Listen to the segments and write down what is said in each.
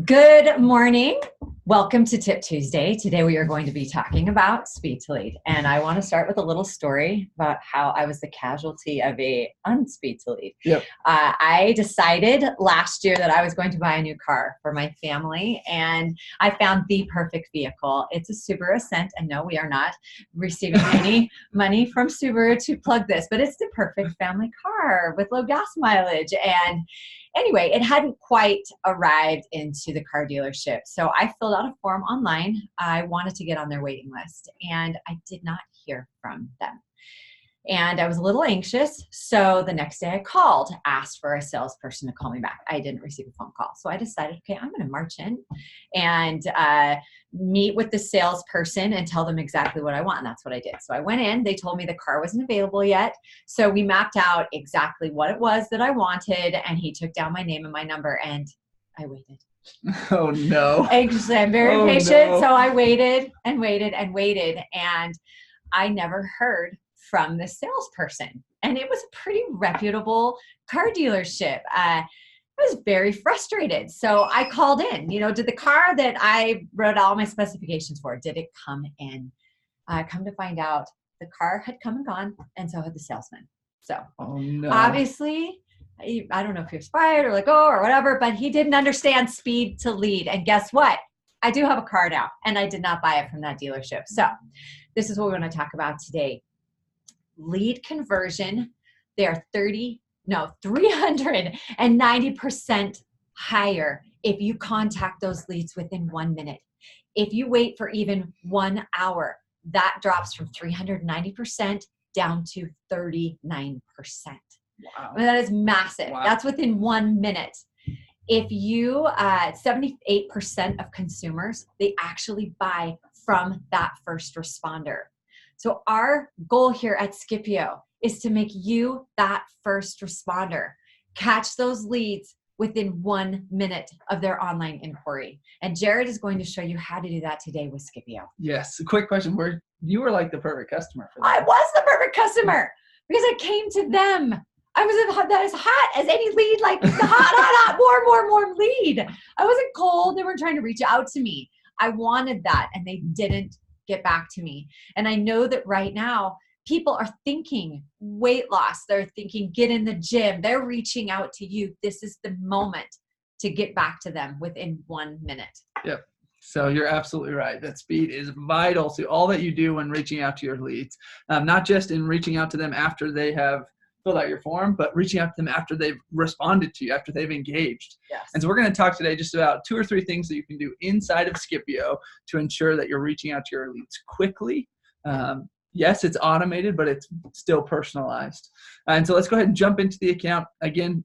Good morning. Welcome to Tip Tuesday. Today we are going to be talking about speed to lead. And I want to start with a little story about how I was the casualty of a unspeed to lead. Yep. I decided last year that I was going to buy a new car for my family, and I found the perfect vehicle. It's a Subaru Ascent, and no, we are not receiving any money from Subaru to plug this, but it's the perfect family car with low gas mileage. And anyway, it hadn't quite arrived into the car dealership. So I filled out a form online. I wanted to get on their waiting list, and I did not hear from them. And I was a little anxious. So the next day I called, asked for a salesperson to call me back. I didn't receive a phone call. So I decided, okay, I'm going to march in and meet with the salesperson and tell them exactly what I want. And that's what I did. So I went in, they told me the car wasn't available yet. So we mapped out exactly what it was that I wanted. And he took down my name and my number, and I waited. Oh no. Anxiously, I'm very patient. No. So I waited and waited and waited. And I never heard from the salesperson. And it was a pretty reputable car dealership. I was very frustrated. So I called in, did the car that I wrote all my specifications for, did it come in? Come to find out, the car had come and gone, and so had the salesman. So obviously, I don't know if he was fired or let go or whatever, but he didn't understand speed to lead. And guess what? I do have a car now, and I did not buy it from that dealership. So this is what we're going to talk about today. Lead conversion. They are 390% higher if you contact those leads within 1 minute. If you wait for even 1 hour, that drops from 390% down to 39%. Wow. I mean, that is massive. Wow. That's within 1 minute. If you, 78% of consumers, they actually buy from that first responder. So our goal here at Skipio is to make you that first responder. Catch those leads within 1 minute of their online inquiry. And Jared is going to show you how to do that today with Skipio. Yes. A quick question. You were like the perfect customer for that. I was the perfect customer because I came to them. I was as hot as any lead, like hot, more lead. I wasn't cold. They weren't trying to reach out to me. I wanted that, and they didn't get back to me. And I know that right now people are thinking weight loss. They're thinking get in the gym. They're reaching out to you. This is the moment to get back to them within 1 minute. Yep. So you're absolutely right. That speed is vital to all that you do when reaching out to your leads. Not just in reaching out to them after they have filled out your form, but reaching out to them after they've responded to you, after they've engaged. Yes. And so we're going to talk today just about 2 or 3 things that you can do inside of Skipio to ensure that you're reaching out to your leads quickly. Yes, it's automated, but it's still personalized. And so let's go ahead and jump into the account. Again,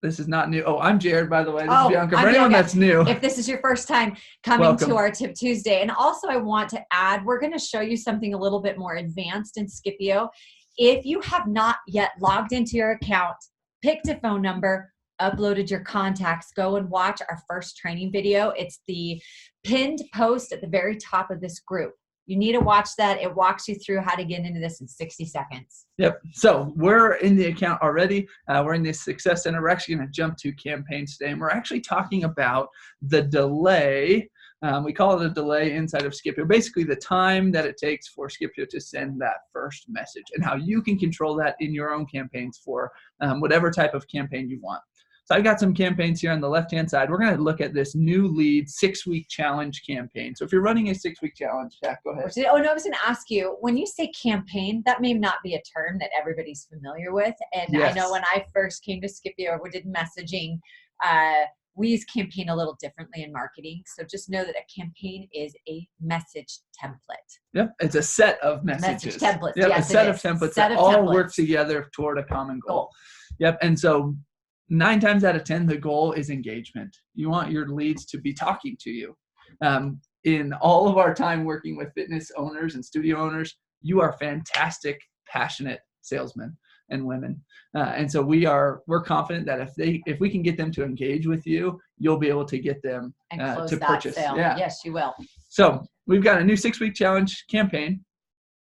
this is not new. Oh, I'm Jared, by the way. This is Bianca. For anyone that's new. If this is your first time coming to our Tip Tuesday. And also I want to add, we're going to show you something a little bit more advanced in Skipio. If you have not yet logged into your account, picked a phone number, uploaded your contacts, go and watch our first training video. It's the pinned post at the very top of this group. You need to watch that. It walks you through how to get into this in 60 seconds. Yep. So we're in the account already. We're in the Success Center. We're actually going to jump to campaigns today. And we're actually talking about the delay. We call it a delay inside of Skipio. Basically, the time that it takes for Skipio to send that first message and how you can control that in your own campaigns for whatever type of campaign you want. So I've got some campaigns here on the left-hand side. We're going to look at this new lead 6-week challenge campaign. So if you're running a 6-week challenge, Jack, go ahead. Oh, no, I was going to ask you, when you say campaign, that may not be a term that everybody's familiar with. And yes. I know when I first came to Skipio, we did messaging. We use campaign a little differently in marketing. So just know that a campaign is a message template. Yep, it's a set of messages. Message templates, yep, yes, a set of templates that all work together toward a common goal. Yep, and so 9 times out of 10, the goal is engagement. You want your leads to be talking to you. In all of our time working with fitness owners and studio owners, you are fantastic, passionate salesmen and women. And so we're confident that if we can get them to engage with you, you'll be able to get them to purchase. Sale. Yeah. Yes, you will. So we've got a new 6-week challenge campaign.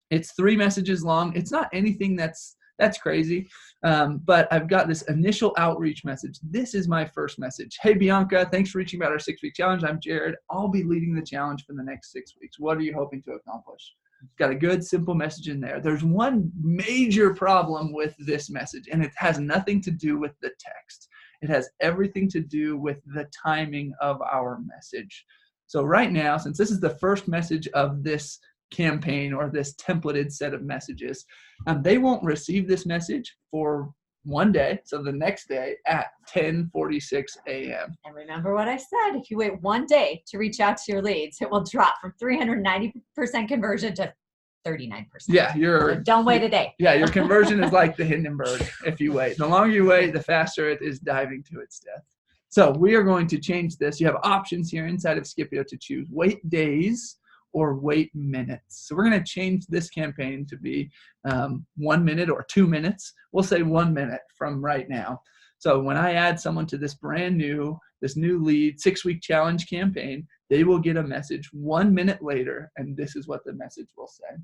It's 3 messages long. It's not anything that's That's crazy. But I've got this initial outreach message. This is my first message. Hey, Bianca, thanks for reaching out our 6-week challenge. I'm Jared. I'll be leading the challenge for the next 6 weeks. What are you hoping to accomplish? Got a good, simple message in there. There's one major problem with this message, and it has nothing to do with the text. It has everything to do with the timing of our message. So right now, since this is the first message of this campaign or this templated set of messages, they won't receive this message for one day, so the next day at 10:46 a.m. And remember what I said, if you wait one day to reach out to your leads, it will drop from 390% conversion to 39%. Yeah, so don't wait a day. Yeah, your conversion is like the Hindenburg if you wait. The longer you wait, the faster it is diving to its death. So we are going to change this. You have options here inside of Skipio to choose wait days or wait minutes. So we're going to change this campaign to be 1 minute or 2 minutes. We'll say 1 minute from right now. So when I add someone to this this new lead 6-week challenge campaign, they will get a message 1 minute later, and this is what the message will say.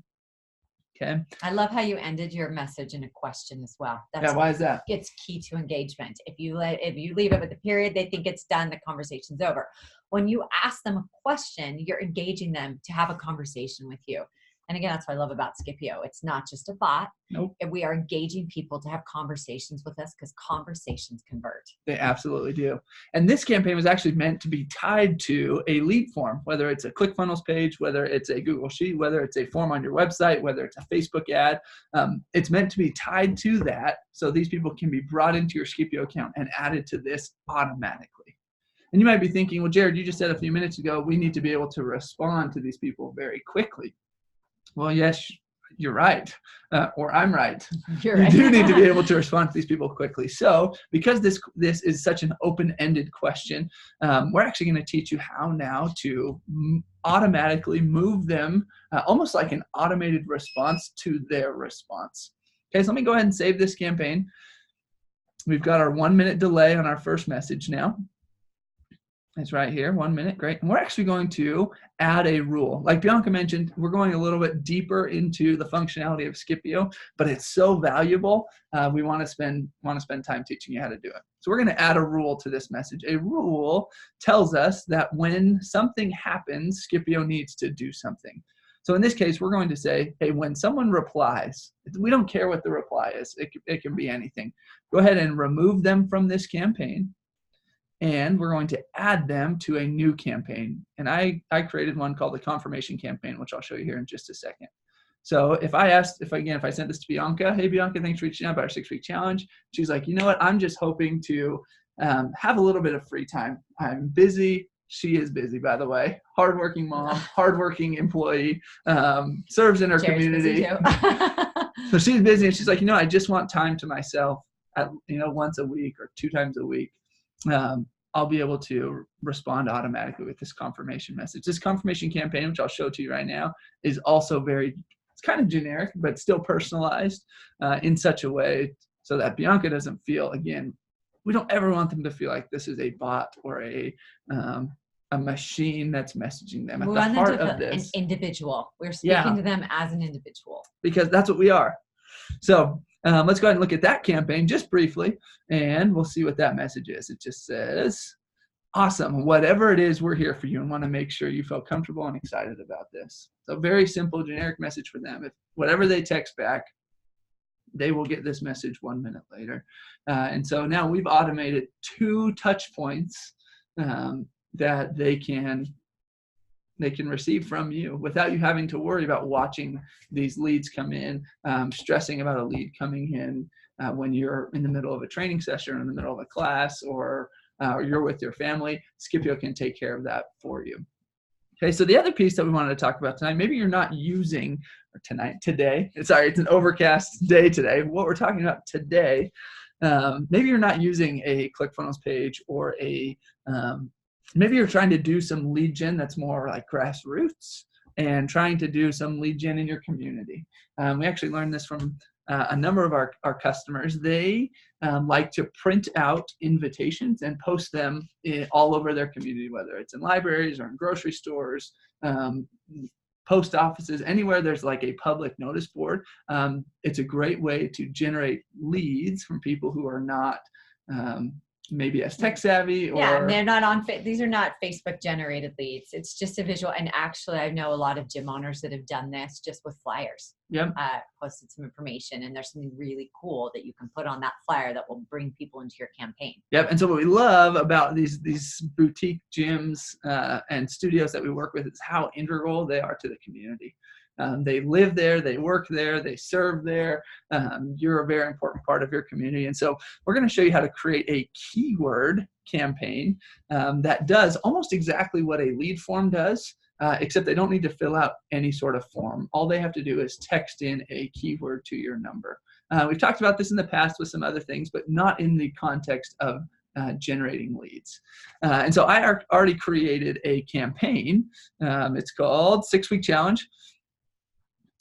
Okay. I love how you ended your message in a question as well. Yeah, why is that? It's key to engagement. If you leave it with a period, they think it's done, the conversation's over. When you ask them a question, you're engaging them to have a conversation with you. And again, that's what I love about Skipio. It's not just a bot. Nope. We are engaging people to have conversations with us because conversations convert. They absolutely do. And this campaign was actually meant to be tied to a lead form, whether it's a ClickFunnels page, whether it's a Google Sheet, whether it's a form on your website, whether it's a Facebook ad. It's meant to be tied to that so these people can be brought into your Skipio account and added to this automatically. And you might be thinking, well, Jared, you just said a few minutes ago, we need to be able to respond to these people very quickly. Well, yes, you're right, or I'm right. You're right. You do need to be able to respond to these people quickly. So because this is such an open-ended question, we're actually going to teach you how now to automatically move them, almost like an automated response to their response. Okay, so let me go ahead and save this campaign. We've got our 1 minute delay on our first message now. It's right here, 1 minute, great. And we're actually going to add a rule. Like Bianca mentioned, we're going a little bit deeper into the functionality of Skipio, but it's so valuable, we want to spend time teaching you how to do it. So we're going to add a rule to this message. A rule tells us that when something happens, Skipio needs to do something. So in this case, we're going to say, hey, when someone replies, we don't care what the reply is. It can be anything. Go ahead and remove them from this campaign. And we're going to add them to a new campaign. And I created one called the confirmation campaign, which I'll show you here in just a second. So if I sent this to Bianca, hey, Bianca, thanks for reaching out about our 6-week challenge. She's like, you know what? I'm just hoping to have a little bit of free time. I'm busy. She is busy, by the way. Hardworking mom, hardworking employee, serves in her community. So she's busy, and she's like, you know, I just want time to myself, once a week or 2 times a week. I'll be able to respond automatically with this confirmation message. This confirmation campaign, which I'll show to you right now, is also it's kind of generic, but still personalized in such a way so that Bianca doesn't feel, again, we don't ever want them to feel like this is a bot or a machine that's messaging them. At the heart of this, an individual. We're speaking to them as an individual. Because that's what we are. So let's go ahead and look at that campaign just briefly, and we'll see what that message is. It just says, awesome, whatever it is, we're here for you and want to make sure you feel comfortable and excited about this. So very simple, generic message for them. If whatever they text back, they will get this message 1 minute later. And so now we've automated 2 touch points that they can receive from you without you having to worry about watching these leads come in, stressing about a lead coming in when you're in the middle of a training session or in the middle of a class or you're with your family. Skipio can take care of that for you. Okay, so the other piece that we wanted to talk about tonight, maybe you're not using, today, it's an overcast day today. What we're talking about today, maybe you're not using a ClickFunnels page or maybe you're trying to do some lead gen that's more like grassroots and trying to do some lead gen in your community. We actually learned this from a number of our customers. They like to print out invitations and post them all over their community, whether it's in libraries or in grocery stores, post offices, anywhere there's like a public notice board. It's a great way to generate leads from people who are not maybe as tech savvy, or yeah, and they're not on these are not Facebook generated leads. It's just a visual. And actually, I know a lot of gym owners that have done this just with flyers. Yep. Posted some information, and there's something really cool that you can put on that flyer that will bring people into your campaign. Yep. And so what we love about these boutique gyms and studios that we work with is how integral they are to the community. They live there, they work there, they serve there. You're a very important part of your community. And so we're going to show you how to create a keyword campaign that does almost exactly what a lead form does, except they don't need to fill out any sort of form. All they have to do is text in a keyword to your number. We've talked about this in the past with some other things, but not in the context of generating leads. And so I already created a campaign. It's called 6-Week Challenge.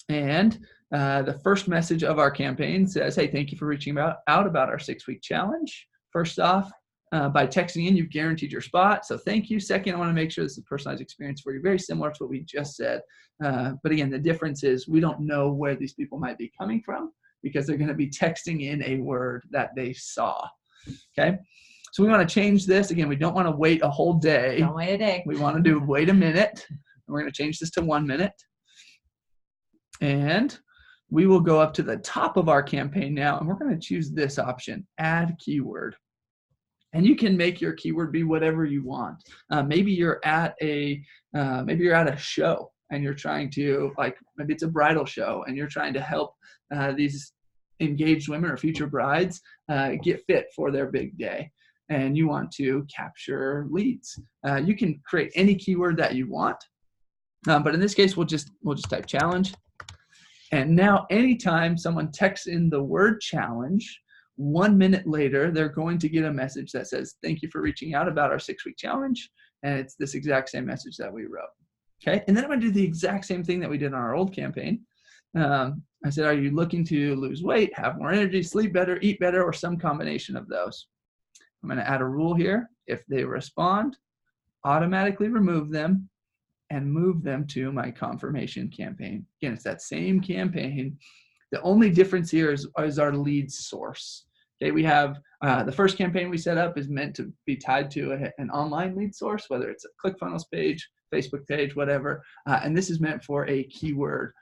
And the first message of our campaign says, hey, thank you for reaching out about our 6-week challenge. First off, by texting in, you've guaranteed your spot. So thank you. Second, I want to make sure this is a personalized experience for you. Very similar to what we just said. But again, the difference is we don't know where these people might be coming from because they're going to be texting in a word that they saw. Okay. So we want to change this. Again, we don't want to wait a whole day. Don't wait a day. We want to do wait a minute. And we're going to change this to 1 minute. And we will go up to the top of our campaign now, and we're going to choose this option, add keyword. And you can make your keyword be whatever you want. Maybe you're at a show and you're trying to, like, maybe it's a bridal show and you're trying to help these engaged women or future brides get fit for their big day. And you want to capture leads. You can create any keyword that you want. But in this case, we'll just type challenge. And now anytime someone texts in the word challenge, 1 minute later, they're going to get a message that says, thank you for reaching out about our 6-week challenge. And it's this exact same message that we wrote. Okay. And then I'm going to do the exact same thing that we did on our old campaign. I said, are you looking to lose weight, have more energy, sleep better, eat better, or some combination of those? I'm going to add a rule here. If they respond, automatically remove them and move them to my confirmation campaign. Again, it's that same campaign. The only difference here is our lead source. Okay, we have the first campaign we set up is meant to be tied to an online lead source, whether it's a ClickFunnels page, Facebook page, whatever. And this is meant for a keyword,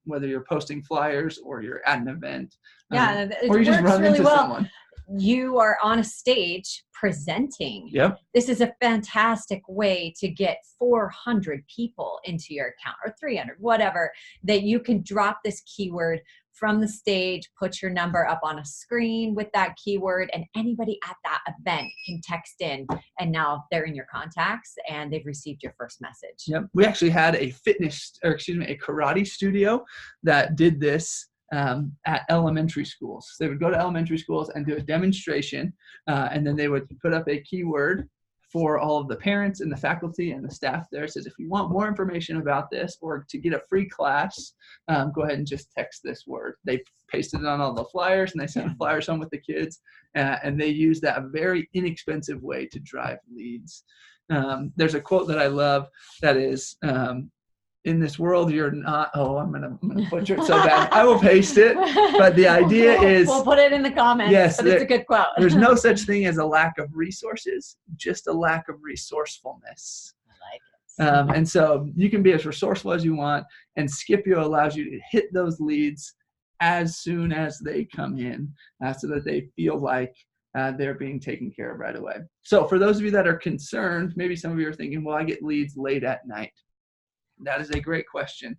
whether you're posting flyers or you're at an event. Yeah, it or you just works run really into well. someone. You are on a stage presenting. Yep. This is a fantastic way to get 400 people into your account, or 300, whatever, that you can drop this keyword from the stage, put your number up on a screen with that keyword, and anybody at that event can text in, and now they're in your contacts and they've received your first message. Yep. We actually had a karate studio that did this at elementary schools. So they would go to elementary schools and do a demonstration, and then they would put up a keyword for all of the parents and the faculty and the staff there. It says, if you want more information about this or to get a free class, go ahead and just text this word. They pasted it on all the flyers and they sent the flyers home with the kids, and they use that very inexpensive way to drive leads. There's a quote that I love that is, in this world, you're not, I'm gonna butcher it so bad. I will paste it. But the idea is, we'll put it in the comments. Yes, but it's a good quote. There's no such thing as a lack of resources, just a lack of resourcewulness. I like it. And so you can be as resourceful as you want, and Skipio allows you to hit those leads as soon as they come in, so that they feel like they're being taken care of right away. So for those of you that are concerned, maybe some of you are thinking, well, I get leads late at night. That is a great question.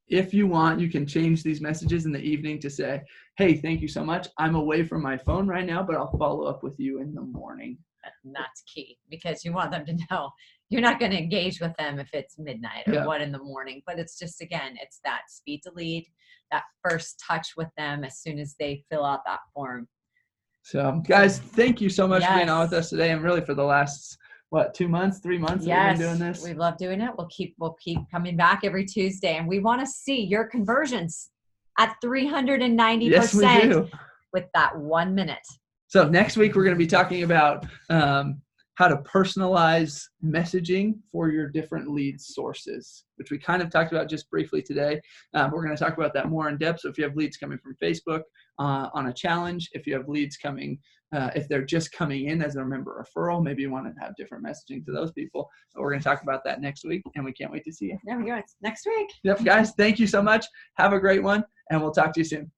If you want, you can change these messages in the evening to say, hey, thank you so much. I'm away from my phone right now, but I'll follow up with you in the morning. And that's key, because you want them to know you're not going to engage with them if it's midnight or 1 in the morning. But it's just, again, it's that speed to lead, that first touch with them as soon as they fill out that form. So guys, thank you so much for being on with us today, and really for the last 2 months, 3 months that we've been doing this? We love doing it. We'll keep coming back every Tuesday, and we want to see your conversions at 390%. Yes, we do. With that 1 minute. So next week we're going to be talking about how to personalize messaging for your different lead sources, which we kind of talked about just briefly today. We're going to talk about that more in depth. So if you have leads coming from Facebook on a challenge, if you have leads coming, if they're just coming in as a member referral, maybe you want to have different messaging to those people. But we're going to talk about that next week, and we can't wait to see you. There we go. It's next week. Yep, guys, thank you so much. Have a great one, and we'll talk to you soon.